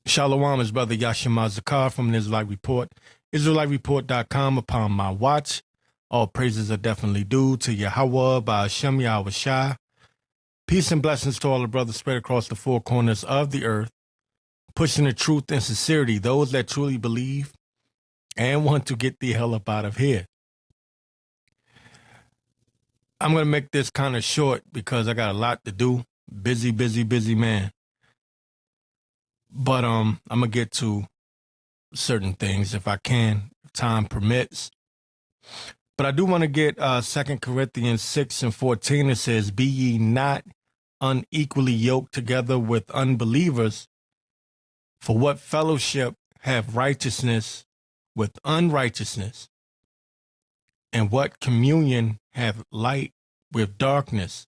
Shalom is Brother Yashima Zakar from an Israelite Report. IsraeliteReport.com. Upon my watch, all praises are definitely due to Yahweh, Ba'ashem Yahweh Shai. Peace and blessings to all the brothers spread across the four corners of the earth, pushing the truth and sincerity, those that truly believe and want to get the hell up out of here. I'm going to make this kind of short because I got a lot to do. Busy man. But I'm going to get to certain things if I can, if time permits. But I do want to get 2 Corinthians 6:14. It says, "Be ye not unequally yoked together with unbelievers, for what fellowship have righteousness with unrighteousness? And what communion have light with darkness?"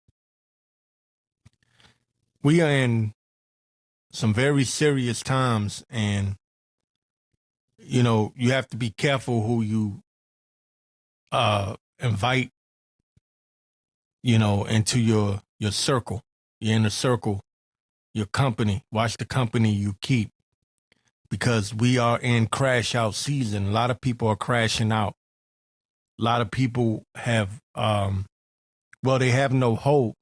We are in some very serious times, and you know, you have to be careful who you invite, you know, into your circle, your inner circle, your company. Watch the company you keep, because we are in crash out season. A lot of people are crashing out. A lot of people have, they have no hope,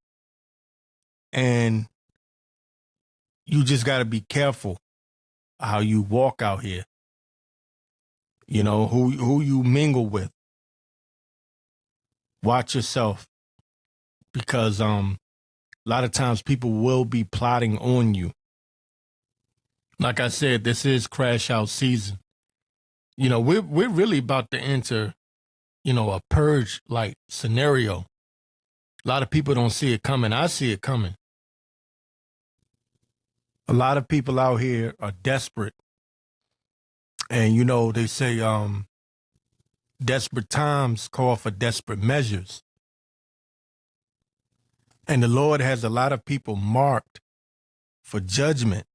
and you just got to be careful how you walk out here. You know, who you mingle with. Watch yourself, because a lot of times people will be plotting on you. Like I said, this is crash out season. You know, we're really about to enter, you know, a purge like scenario. A lot of people don't see it coming. I see it coming. A lot of people out here are desperate. And, you know, they say desperate times call for desperate measures. And the Lord has a lot of people marked for judgment.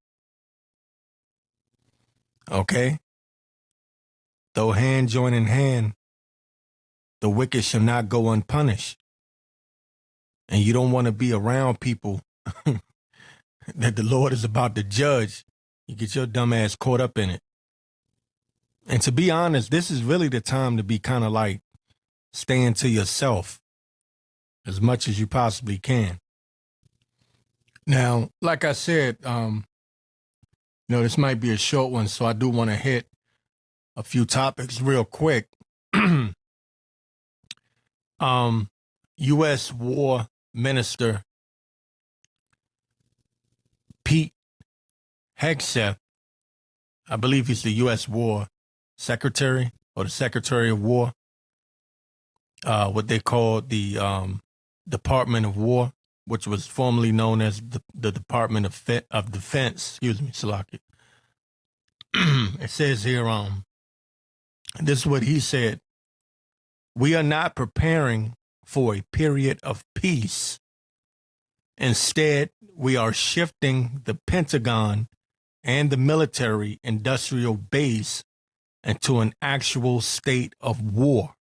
Okay? Though hand join in hand, the wicked shall not go unpunished. And you don't want to be around people that the Lord is about to judge. You get your dumb ass caught up in it. And to be honest, this is really the time to be kind of like staying to yourself as much as you possibly can. Now, like I said, you know, this might be a short one, so I do want to hit a few topics real quick. U.S. War Minister Pete Hegseth, I believe he's the U.S. War Secretary or the Secretary of War, what they call the Department of War, which was formerly known as the Department of Defense. Excuse me, Salaki. It says here, this is what he said: "We are not preparing for a period of peace. Instead, we are shifting the Pentagon and the military industrial base into an actual state of war."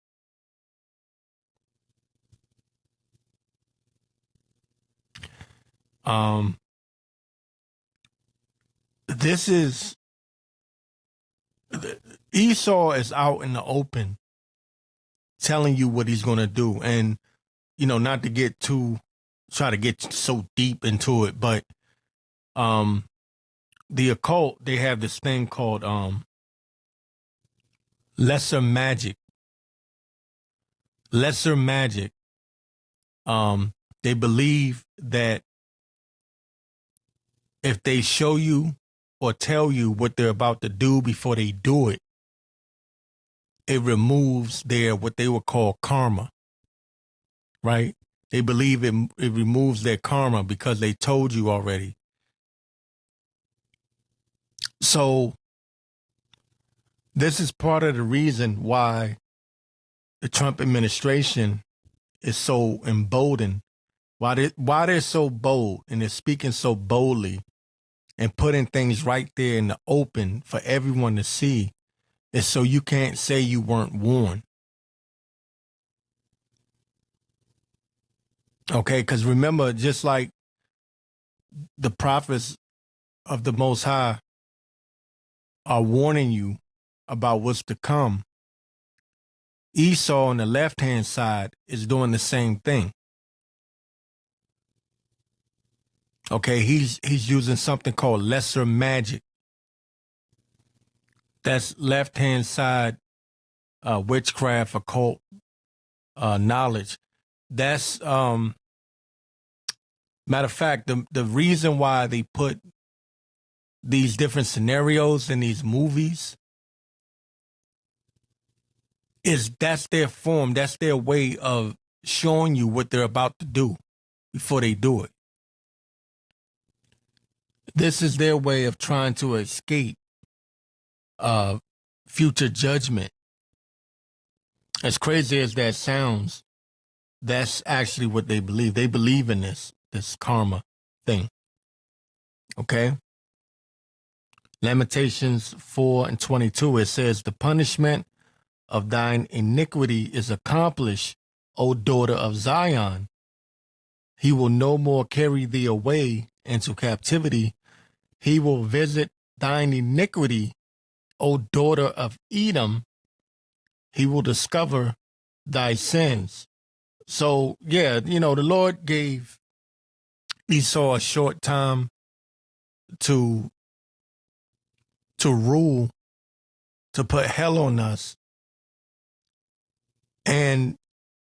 This is, Esau is out in the open telling you what he's going to do. And, you know, not to try to get so deep into it, but the occult, they have this thing called lesser magic. Lesser magic. They believe that if they show you or tell you what they're about to do before they do it, it removes their, what they would call karma, right? They believe it removes their karma because they told you already. So this is part of the reason why the Trump administration is so emboldened, why they're so bold and they're speaking so boldly and putting things right there in the open for everyone to see, is so you can't say you weren't warned. Okay, because remember, just like the prophets of the Most High are warning you about what's to come, Esau on the left-hand side is doing the same thing. Okay, he's using something called lesser magic. That's left-hand side witchcraft, occult knowledge. That's matter of fact, the reason why they put these different scenarios in these movies is that's their form, that's their way of showing you what they're about to do before they do it. This is their way of trying to escape future judgment. As crazy as that sounds, that's actually what they believe. They believe in this karma thing. Okay? Lamentations 4:22, it says, the punishment of thine iniquity is accomplished, O daughter of Zion. He will no more carry thee away into captivity. He will visit thine iniquity, O daughter of Edom. He will discover thy sins. So, yeah, the Lord gave Esau a short time to rule, to put hell on us. And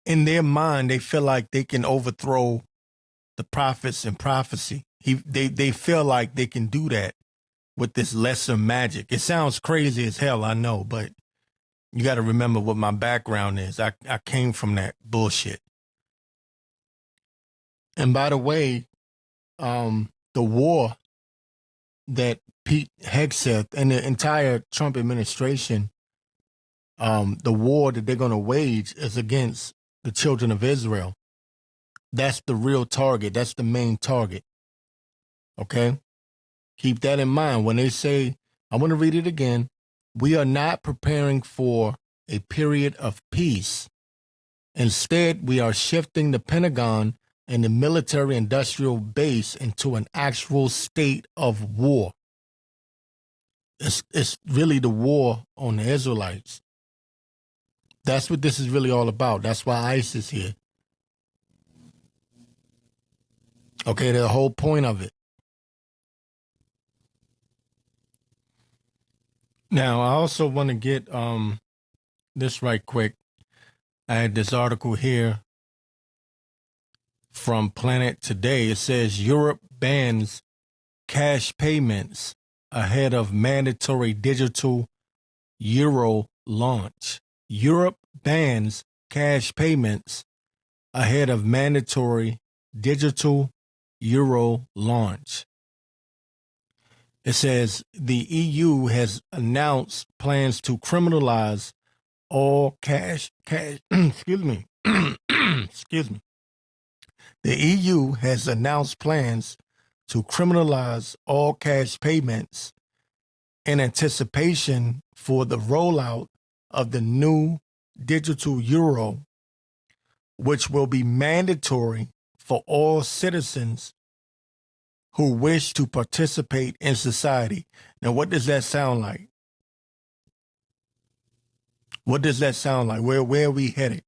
in their mind, they feel like they can overthrow the prophets and prophecy. They feel like they can do that with this lesser magic. It sounds crazy as hell, I know, but you got to remember what my background is. I came from that bullshit. And by the way, the war that Pete Hegseth and the entire Trump administration, the war that they're going to wage is against the children of Israel. That's the real target. That's the main target. Okay? Keep that in mind. When they say, I want to read it again, we are not preparing for a period of peace. Instead, we are shifting the Pentagon and the military industrial base into an actual state of war. It's really the war on the Israelites. That's what this is really all about. That's why ICE is here. Okay, the whole point of it. Now, I also want to get this right quick. I had this article here from Planet Today. It says Europe bans cash payments ahead of mandatory digital euro launch. Europe bans cash payments ahead of mandatory digital euro launch. It says the EU has announced plans to criminalize all cash, excuse me, excuse me. The EU has announced plans to criminalize all cash payments in anticipation for the rollout of the new digital euro, which will be mandatory for all citizens who wish to participate in society. Now, what does that sound like? What does that sound like? Where are we headed?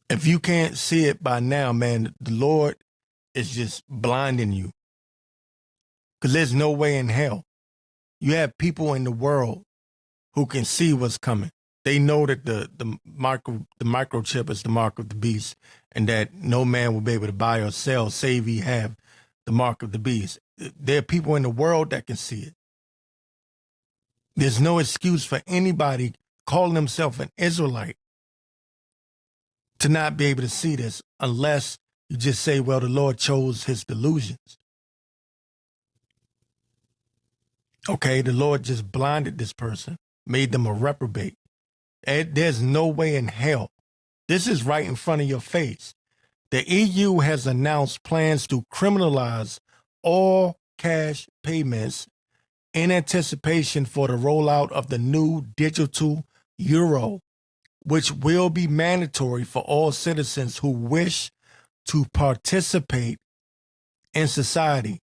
If you can't see it by now, man, the Lord is just blinding you. Because there's no way in hell. You have people in the world who can see what's coming. They know that the microchip is the mark of the beast, and that no man will be able to buy or sell save he have the mark of the beast. There are people in the world that can see it. There's no excuse for anybody calling himself an Israelite to not be able to see this unless you just say, well, the Lord chose his delusions. Okay, the Lord just blinded this person, made them a reprobate. And there's no way in hell. This is right in front of your face. The EU has announced plans to criminalize all cash payments in anticipation for the rollout of the new digital euro, which will be mandatory for all citizens who wish to participate in society.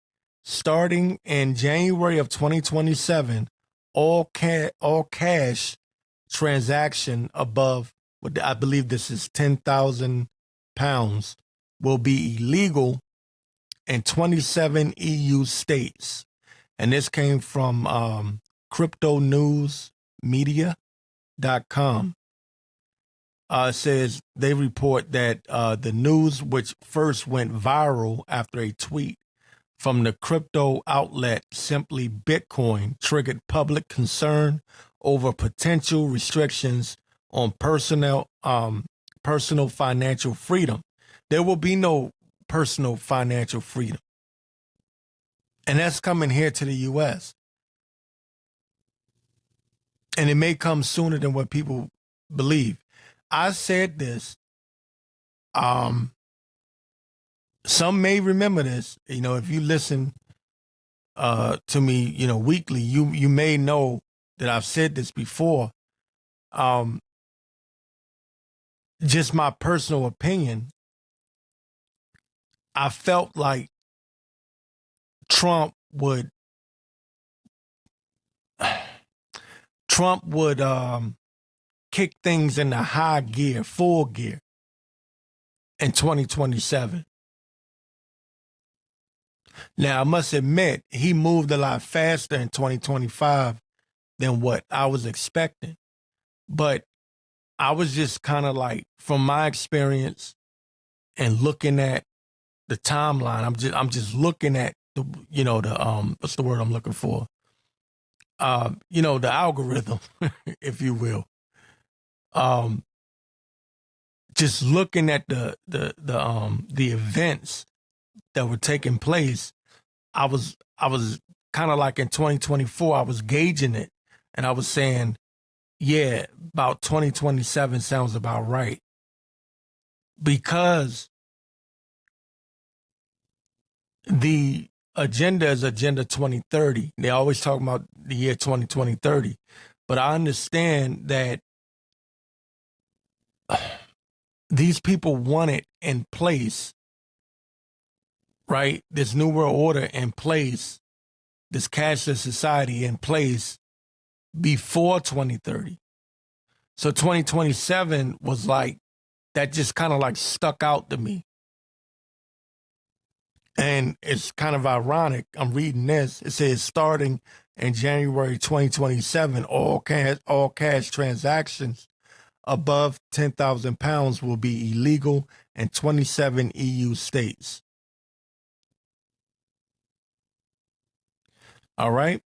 starting in January of 2027, all cash transaction above what I believe this is 10,000 pounds will be illegal in 27 EU states. And this came from cryptonewsmedia.com. Says they report that the news, which first went viral after a tweet from the crypto outlet Simply Bitcoin, triggered public concern over potential restrictions on personal financial freedom. There will be no personal financial freedom. And that's coming here to the U.S. And it may come sooner than what people believe. I said this. Some may remember this. You know, if you listen to me, you know, weekly, you may know that I've said this before. Just my personal opinion. I felt like Trump would kick things into high gear, full gear in 2027. Now, I must admit, he moved a lot faster in 2025 than what I was expecting. But I was just kind of like, from my experience and looking at the timeline, I'm just looking at the, you know, the what's the word I'm looking for? You know, the algorithm, if you will. Just looking at the events that were taking place, I was kind of like in 2024, I was gauging it, and I was saying, yeah, about 2027 sounds about right, because the agenda is Agenda 2030. They always talk about the year 2030, but I understand that these people want it in place, right? This new world order in place, this cashless society in place before 2030. So 2027 was like, that just kind of like stuck out to me. And it's kind of ironic. I'm reading this. It says starting in January 2027, all cash transactions above 10,000 pounds will be illegal in 27 EU states. All right.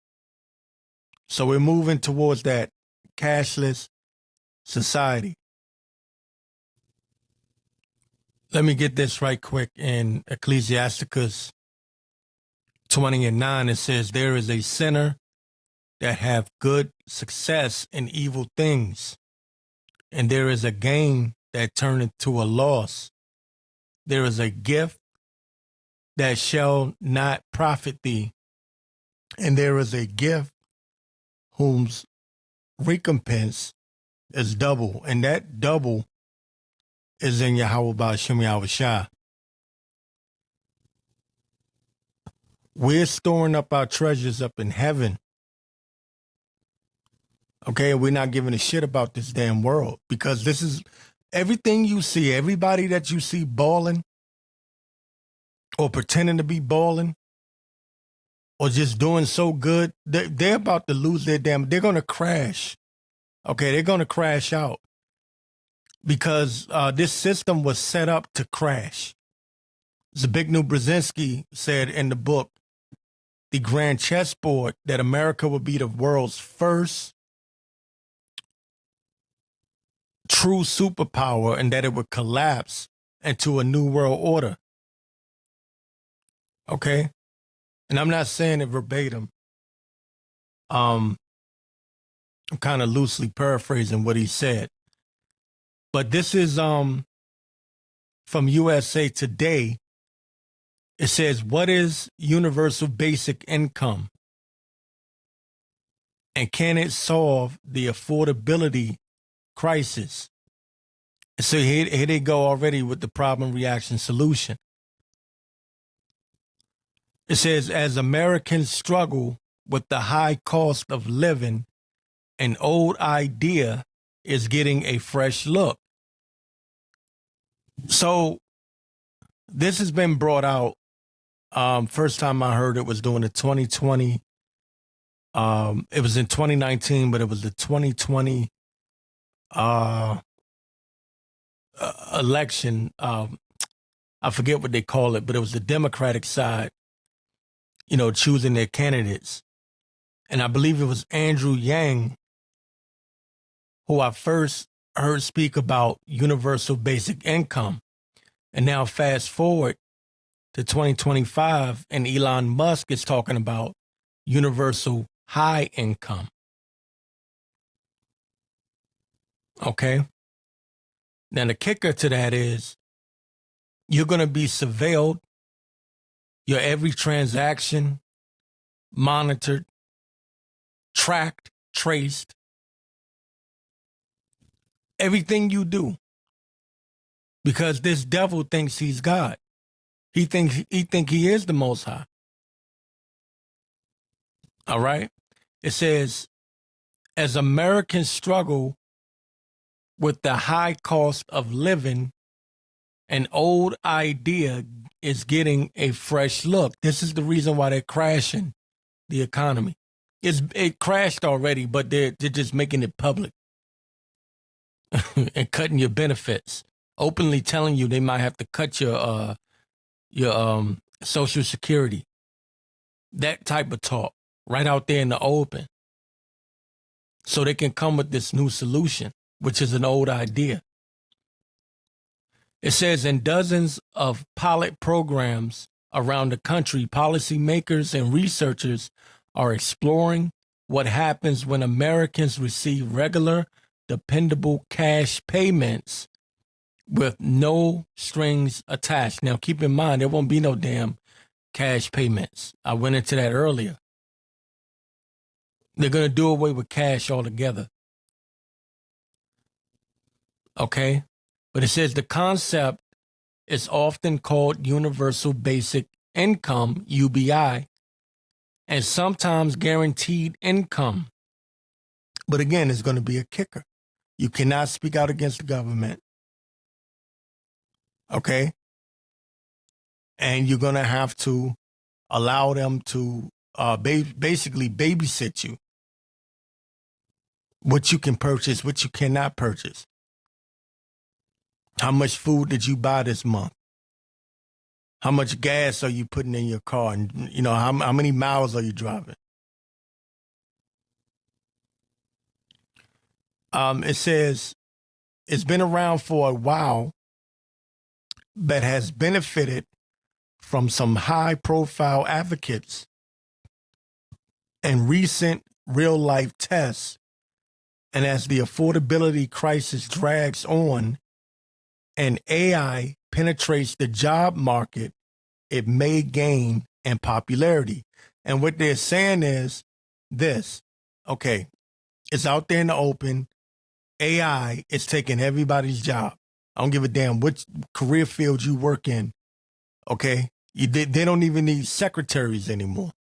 So we're moving towards that cashless society. Let me get this right quick. In Ecclesiasticus 20:9, it says, there is a sinner that have good success in evil things, and there is a gain that turneth to a loss. There is a gift that shall not profit thee, and there is a gift whose recompense is double, and that double is in Yahweh Ba'ashem Yahweh Shah. We're storing up our treasures up in heaven. Okay, we're not giving a shit about this damn world, because this is everything you see, everybody that you see balling or pretending to be balling or just doing so good, they're about to lose their they're going to crash. Okay, they're going to crash out, because this system was set up to crash. Zbigniew Brzezinski said in the book, The Grand Chessboard, that America would be the world's first true superpower, and that it would collapse into a new world order. Okay? And I'm not saying it verbatim. I'm kind of loosely paraphrasing what he said. But this is from USA Today. It says, what is universal basic income? And can it solve the affordability crisis? So here they go already with the problem, reaction, solution. It says, as Americans struggle with the high cost of living, an old idea is getting a fresh look. So this has been brought out. First time I heard it was during the 2020. It was in 2019, but it was the 2020 election. I forget what they call it, but it was the Democratic side, choosing their candidates. And I believe it was Andrew Yang who I first heard speak about universal basic income. And now fast forward to 2025, and Elon Musk is talking about universal high income. Okay. Now the kicker to that is you're going to be surveilled, your every transaction monitored, tracked, traced, everything you do. Because this devil thinks he's God. He thinks he is the Most High. All right. It says, as Americans struggle with the high cost of living, an old idea is getting a fresh look. This is the reason why they're crashing the economy. It crashed already, but they're just making it public and cutting your benefits, openly telling you they might have to cut your Social Security. That type of talk right out there in the open. So they can come with this new solution, which is an old idea. It says in dozens of pilot programs around the country, policymakers and researchers are exploring what happens when Americans receive regular, dependable cash payments with no strings attached. Now, keep in mind, there won't be no damn cash payments. I went into that earlier. They're going to do away with cash altogether. Okay? But it says the concept is often called Universal Basic Income, UBI, and sometimes guaranteed income. But again, it's going to be a kicker. You cannot speak out against the government. Okay? And you're going to have to allow them to basically babysit you. What you can purchase, what you cannot purchase. How much food did you buy this month? How much gas are you putting in your car? And, how many miles are you driving? It says it's been around for a while, but has benefited from some high-profile advocates and recent real-life tests. And as the affordability crisis drags on and AI penetrates the job market, it may gain in popularity. And what they're saying is this. Okay, it's out there in the open. AI is taking everybody's job. I don't give a damn which career field you work in. Okay, they don't even need secretaries anymore.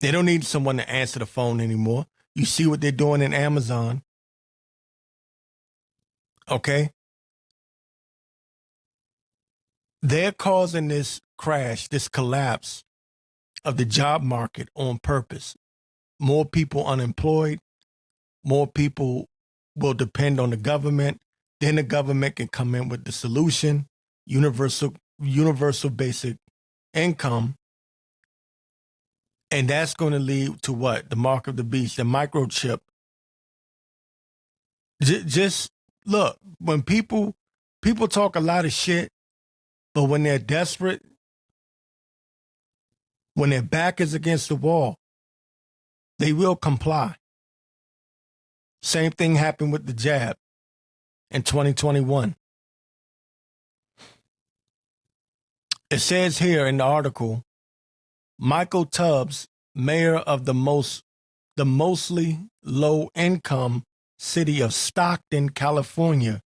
They don't need someone to answer the phone anymore. You see what they're doing in Amazon. Okay. They're causing this crash, this collapse of the job market on purpose. More people unemployed. More people will depend on the government. Then the government can come in with the solution, universal basic income. And that's going to lead to what? The mark of the beast, the microchip. Just look, when people talk a lot of shit, but when they're desperate, when their back is against the wall, they will comply. Same thing happened with the jab in 2021. It says here in the article, Michael Tubbs, mayor of the mostly low-income city of Stockton, California,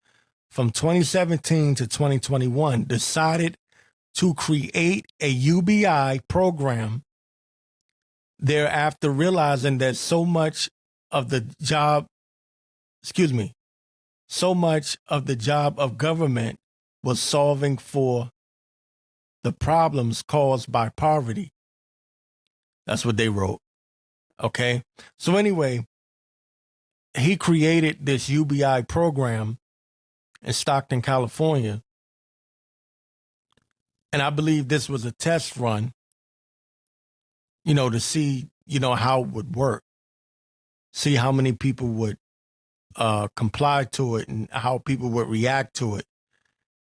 from 2017 to 2021, decided to create a UBI program, thereafter realizing that so much of the job of government was solving for the problems caused by poverty. That's what they wrote. Okay. So anyway, he created this UBI program in Stockton, California. And I believe this was a test run, to see, how it would work, see how many people would comply to it and how people would react to it.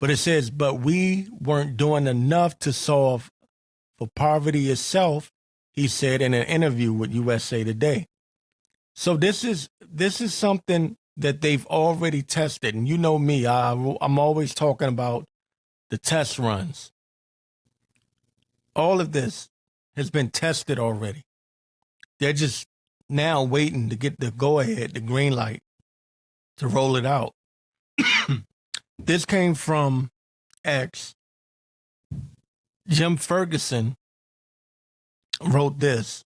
But it says, but we weren't doing enough to solve for poverty itself, he said in an interview with USA Today. So this is something that they've already tested. And you know me, I'm always talking about the test runs. All of this has been tested already. They're just now waiting to get the go-ahead, the green light, to roll it out. This came from X. Jim Ferguson wrote this,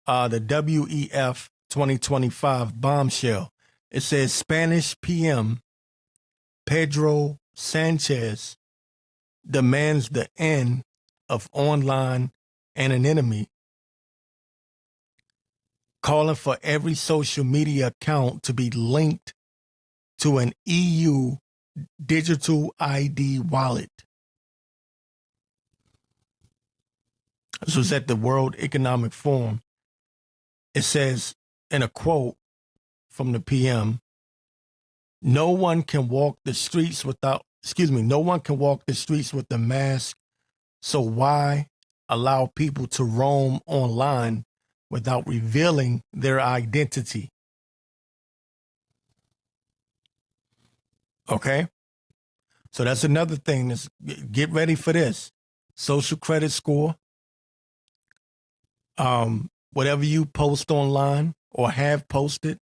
the WEF 2025 bombshell. It says Spanish PM Pedro Sanchez demands the end of online anonymity, calling for every social media account to be linked to an EU digital ID wallet. This was at the World Economic Forum. It says, in a quote from the PM, no one can walk the streets with a mask, so why allow people to roam online without revealing their identity? Okay? So that's another thing. Get ready for this. Social credit score. Whatever you post online or have posted,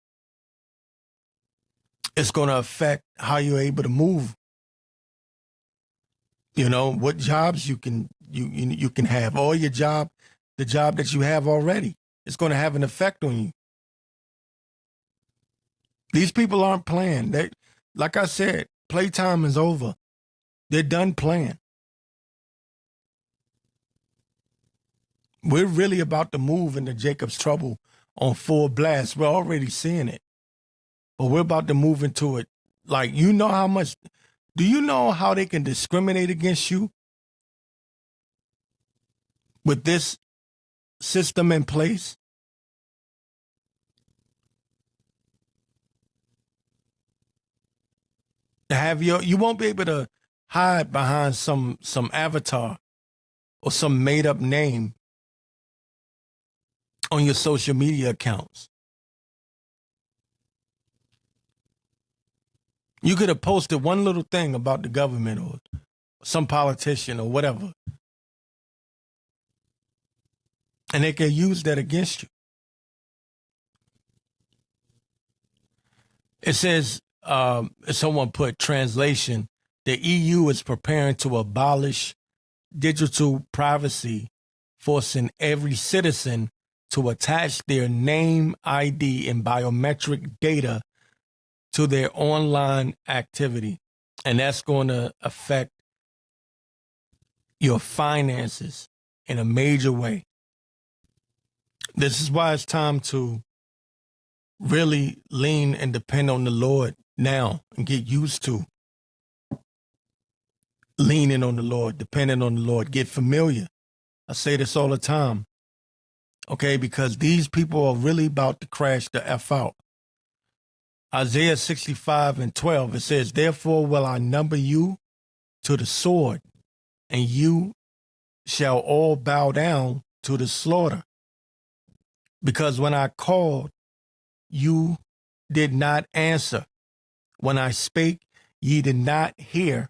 it's going to affect how you're able to move. What jobs you can have, or the job that you have already. It's going to have an effect on you. These people aren't playing. Like I said, playtime is over. They're done playing. We're really about to move into Jacob's trouble on full blast. We're already seeing it. But we're about to move into it. Like, do you know how they can discriminate against you with this system in place? You won't be able to hide behind some avatar or some made up name on your social media accounts. You could have posted one little thing about the government or some politician or whatever, and they can use that against you. It says, someone put translation, the EU is preparing to abolish digital privacy, forcing every citizen to attach their name, ID, and biometric data to their online activity. And that's going to affect your finances in a major way. This is why it's time to really lean and depend on the Lord now and get used to leaning on the Lord, depending on the Lord, get familiar. I say this all the time. Okay, because these people are really about to crash the F out. Isaiah 65:12, it says, therefore will I number you to the sword, and you shall all bow down to the slaughter. Because when I called, you did not answer. When I spake, ye did not hear,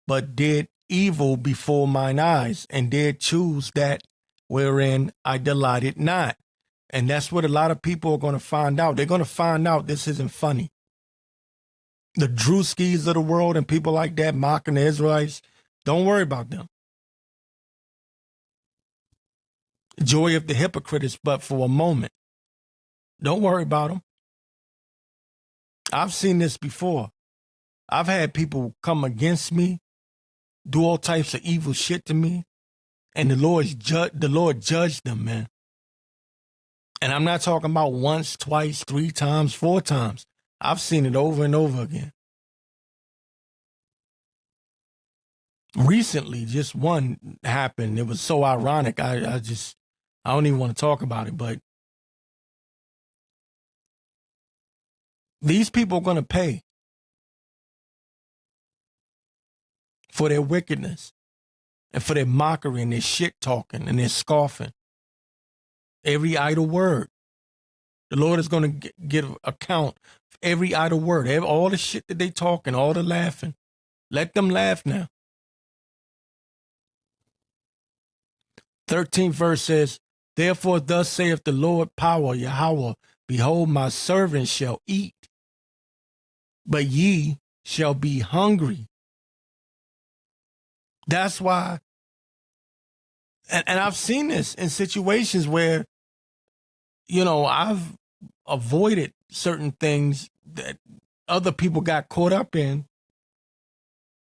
but did evil before mine eyes, and did choose that wherein I delighted not. And that's what a lot of people are going to find out. They're going to find out this isn't funny. The Drewskis of the world and people like that mocking the Israelites, don't worry about them. Joy of the hypocrite is but for a moment. Don't worry about them. I've seen this before. I've had people come against me, do all types of evil shit to me, and the Lord judged them, man. And I'm not talking about once, twice, 3 times, 4 times. I've seen it over and over again. Recently, just one happened. It was so ironic. I don't even want to talk about it, but these people are going to pay for their wickedness and for their mockery and their shit talking and their scoffing. Every idle word. The Lord is going to give account for every idle word, all the shit that they talking, all the laughing. Let them laugh now. 13th verse says, therefore thus saith the Lord power, Yahweh, behold, my servant shall eat, but ye shall be hungry. That's why, and I've seen this in situations where, I've avoided certain things that other people got caught up in,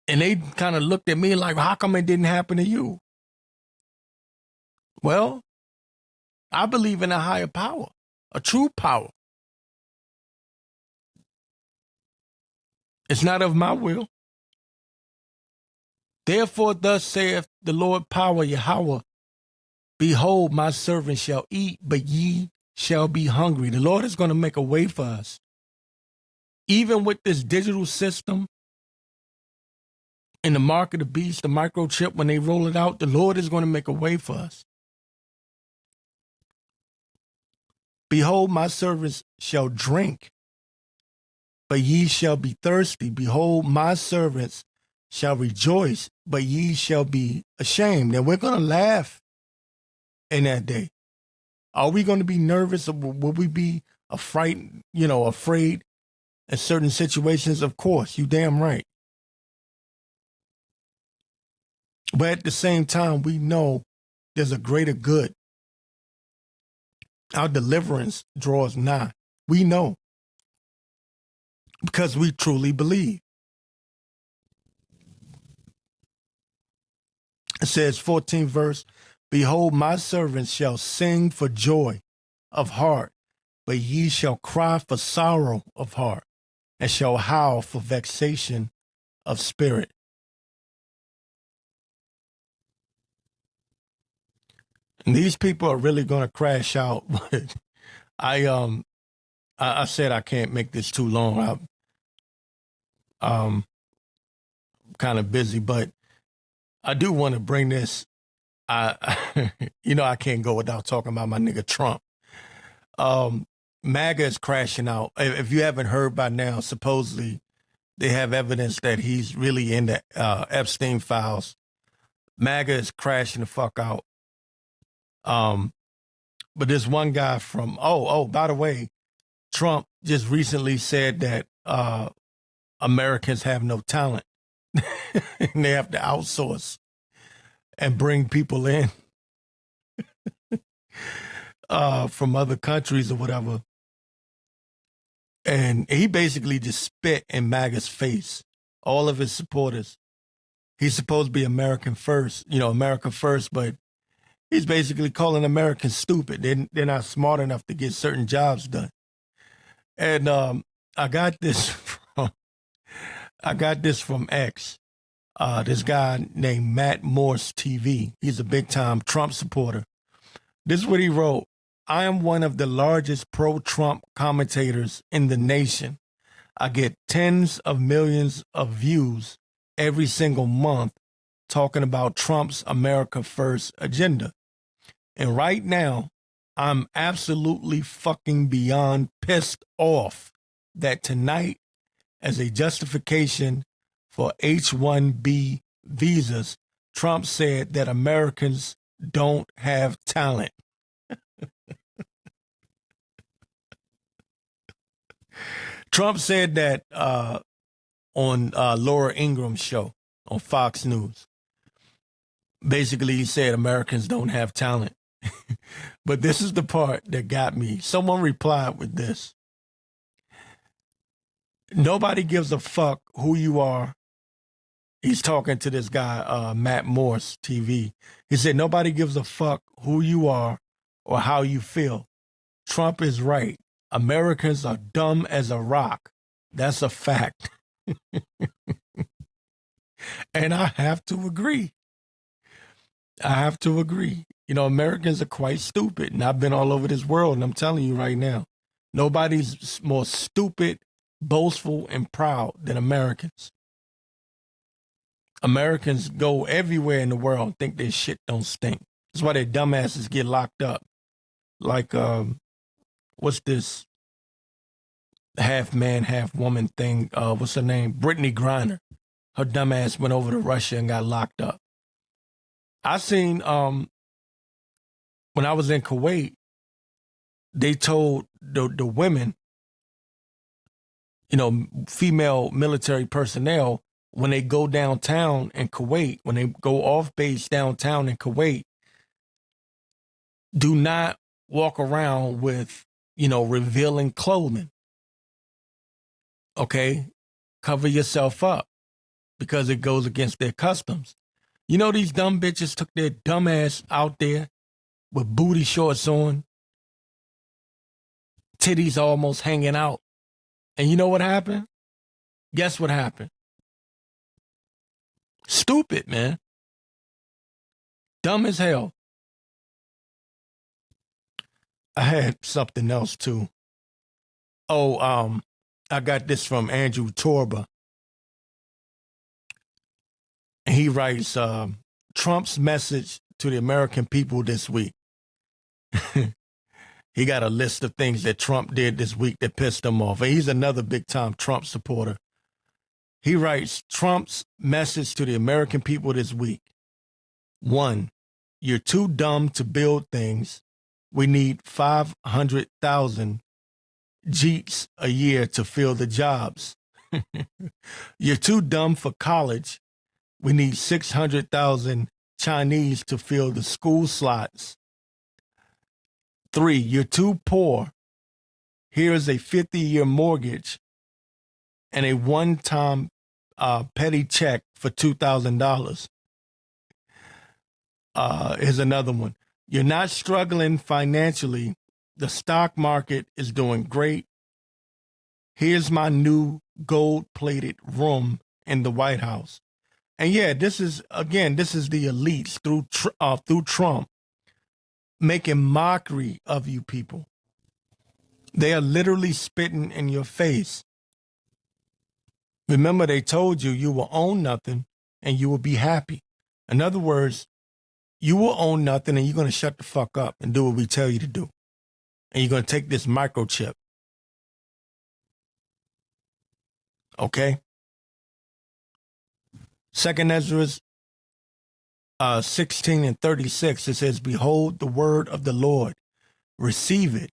and they kind of looked at me like, how come it didn't happen to you? Well, I believe in a higher power, a true power. It's not of my will. Therefore, thus saith the Lord power, Yahweh, behold, my servant shall eat, but ye shall be hungry. The Lord is going to make a way for us. Even with this digital system in the mark of the beast, the microchip, when they roll it out, the Lord is going to make a way for us. Behold, my servants shall drink, but ye shall be thirsty. Behold, my servants shall rejoice, but ye shall be ashamed. And we're going to laugh in that day. Are we going to be nervous, or will we be afraid in certain situations? Of course, you damn right. But at the same time, we know there's a greater good. Our deliverance draws nigh. We know, because we truly believe. It says, 14th verse, behold, my servants shall sing for joy of heart, but ye shall cry for sorrow of heart, and shall howl for vexation of spirit. And these people are really going to crash out. But I said I can't make this too long. I'm kind of busy, but I do want to bring this. I can't go without talking about my nigga Trump. MAGA is crashing out. If you haven't heard by now, supposedly they have evidence that he's really in the Epstein files. MAGA is crashing the fuck out. But there's one guy from, by the way, Trump just recently said that Americans have no talent. And they have to outsource and bring people in from other countries or whatever. And he basically just spit in MAGA's face, all of his supporters. He's supposed to be America first, but he's basically calling Americans stupid. They're not smart enough to get certain jobs done. And I got this from X. This guy named Matt Morse TV. He's a big time Trump supporter. This is what he wrote. I am one of the largest pro-Trump commentators in the nation. I get tens of millions of views every single month talking about Trump's America First agenda. And right now, I'm absolutely fucking beyond pissed off that tonight, as a justification for H-1B visas, Trump said that Americans don't have talent. Trump said that on Laura Ingram's show on Fox News. Basically, he said Americans don't have talent. But this is the part that got me. Someone replied with this. Nobody gives a fuck who you are. He's talking to this guy, Matt Morse TV. He said, nobody gives a fuck who you are or how you feel. Trump is right. Americans are dumb as a rock. That's a fact. And I have to agree. I have to agree. You know, Americans are quite stupid. And I've been all over this world, and I'm telling you right now, nobody's more stupid, boastful, and proud than Americans. Americans go everywhere in the world and think their shit don't stink. That's why their dumbasses get locked up. Like, what's this half man, half woman thing? What's her name? Brittany Griner. Her dumbass went over to Russia and got locked up. I seen, when I was in Kuwait, they told the women, you know, female military personnel, when they go downtown in Kuwait, when they go off base downtown in Kuwait, do not walk around with, you know, revealing clothing. Okay? Cover yourself up because it goes against their customs. You know, these dumb bitches took their dumb ass out there with booty shorts on, titties almost hanging out. And you know what happened? Guess what happened? Stupid, man. Dumb as hell. I had something else too. Oh, I got this from Andrew Torba. He writes, Trump's message to the American people this week. He got a list of things that Trump did this week that pissed him off. And he's another big-time Trump supporter. He writes, Trump's message to the American people this week. 1, you're too dumb to build things. We need 500,000 Jeeps a year to fill the jobs. You're too dumb for college. We need 600,000 Chinese to fill the school slots. 3, you're too poor. Here's a 50-year mortgage and a one-time petty check for $2,000. Here's another one. You're not struggling financially. The stock market is doing great. Here's my new gold-plated room in the White House. And yeah, this is the elites through Trump making mockery of you people. They are literally spitting in your face. Remember, they told you will own nothing and you will be happy. In other words, you will own nothing and you're going to shut the fuck up and do what we tell you to do. And you're going to take this microchip. Okay? 2nd Ezra 16 and 36, it says, behold the word of the Lord, receive it.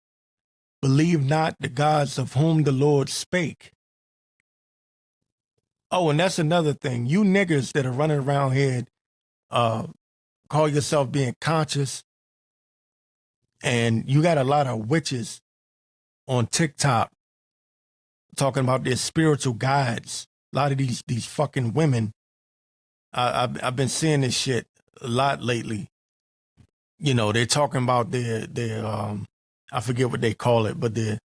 Believe not the gods of whom the Lord spake. Oh, and that's another thing. You niggas that are running around here, call yourself being conscious, and you got a lot of witches on TikTok talking about their spiritual guides. A lot of these fucking women. I've been seeing this shit a lot lately. You know, they're talking about their I forget what they call it, but the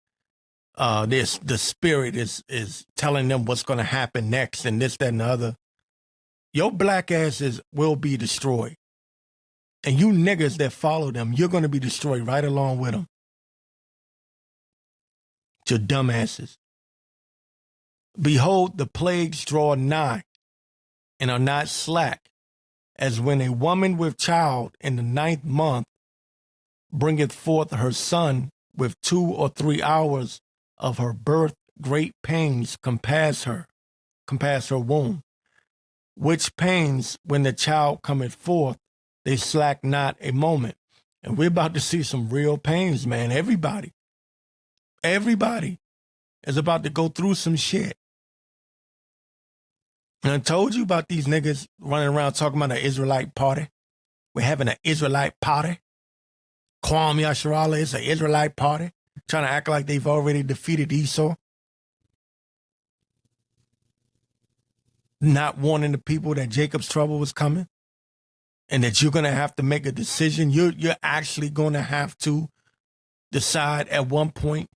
spirit is telling them what's going to happen next and this, that, and the other. Your black asses will be destroyed. And you niggas that follow them, you're going to be destroyed right along with them. Your dumbasses. Behold, the plagues draw nigh and are not slack, as when a woman with child in the 9th month bringeth forth her son with 2 or 3 hours of her birth, great pains compass her womb, which pains when the child cometh forth, they slack not a moment. And we're about to see some real pains, man. Everybody is about to go through some shit. And I told you about these niggas running around talking about an Israelite party. We're having an Israelite party. Kwame Yasharala is an Israelite party, trying to act like they've already defeated Esau. Not warning the people that Jacob's trouble was coming and that you're going to have to make a decision. You're actually going to have to decide at one point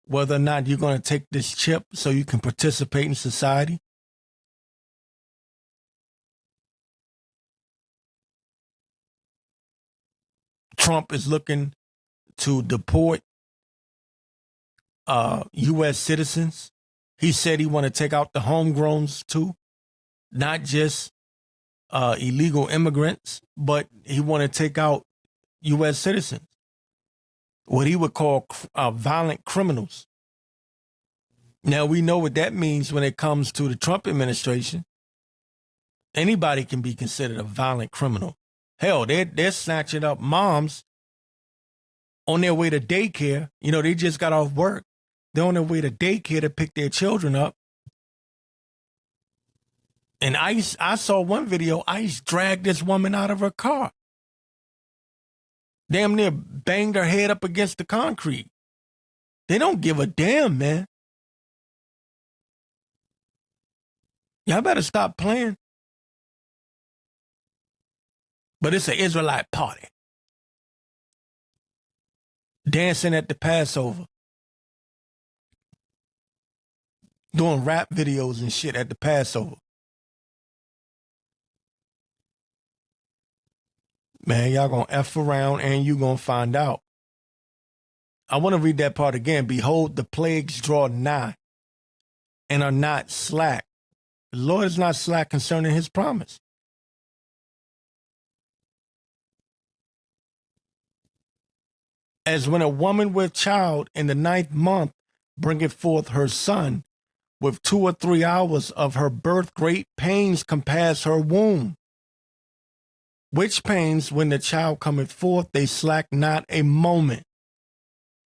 whether or not you're going to take this chip so you can participate in society. Trump is looking to deport U.S. citizens. He said he want to take out the homegrowns too, not just illegal immigrants, but he want to take out U.S. citizens, what he would call violent criminals. Now, we know what that means when it comes to the Trump administration. Anybody can be considered a violent criminal. Hell, they're snatching up moms on their way to daycare. You know, they just got off work. They're on their way to daycare to pick their children up. And I saw one video, ICE dragged this woman out of her car. Damn near banged her head up against the concrete. They don't give a damn, man. Y'all better stop playing. But it's an Israelite party. Dancing at the Passover. Doing rap videos and shit at the Passover. Man, y'all gonna F around and you gonna find out. I want to read that part again. Behold, the plagues draw nigh and are not slack. The Lord is not slack concerning his promise. As when a woman with child in the 9th month bringeth forth her son, with 2 or 3 hours of her birth great pains compass her womb. Which pains, when the child cometh forth, they slack not a moment.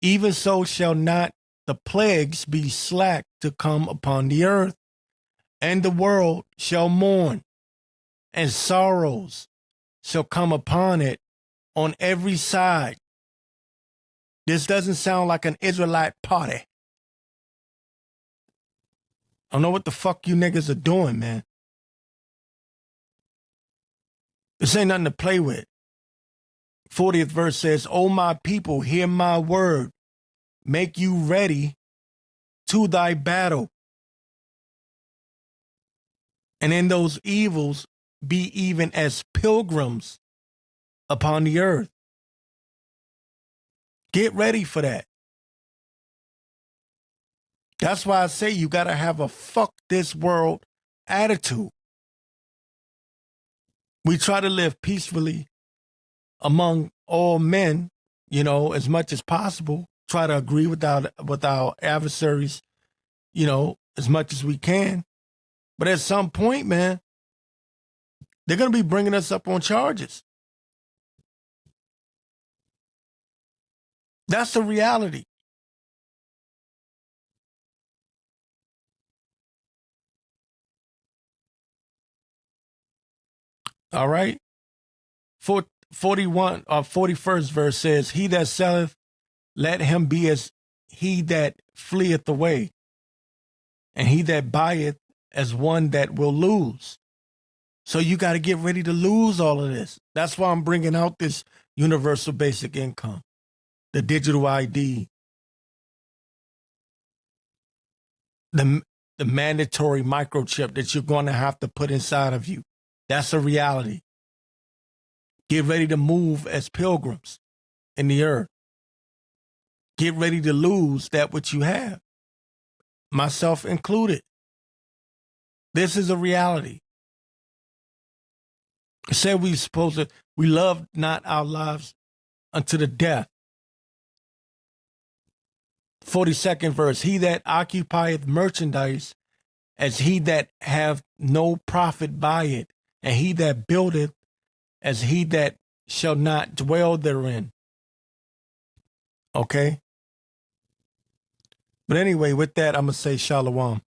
Even so shall not the plagues be slack to come upon the earth, and the world shall mourn, and sorrows shall come upon it on every side. This doesn't sound like an Israelite party. I don't know what the fuck you niggas are doing, man. This ain't nothing to play with. 40th verse says, O my people, hear my word. Make you ready to thy battle. And in those evils be even as pilgrims upon the earth. Get ready for that. That's why I say you got to have a fuck this world attitude. We try to live peacefully among all men, you know, as much as possible. Try to agree with our adversaries, you know, as much as we can. But at some point, man, they're going to be bringing us up on charges. That's the reality. All right. 41 or 41st verse says, he that selleth, let him be as he that fleeth away, and he that buyeth as one that will lose. So you got to get ready to lose all of this. That's why I'm bringing out this universal basic income, the digital ID, the mandatory microchip that you're going to have to put inside of you. That's a reality. Get ready to move as pilgrims in the earth. Get ready to lose that which you have, myself included. This is a reality. It said we love not our lives unto the death. 42nd verse, he that occupieth merchandise as he that have no profit by it, and he that buildeth as he that shall not dwell therein. Okay? But anyway, with that, I'm going to say shalom.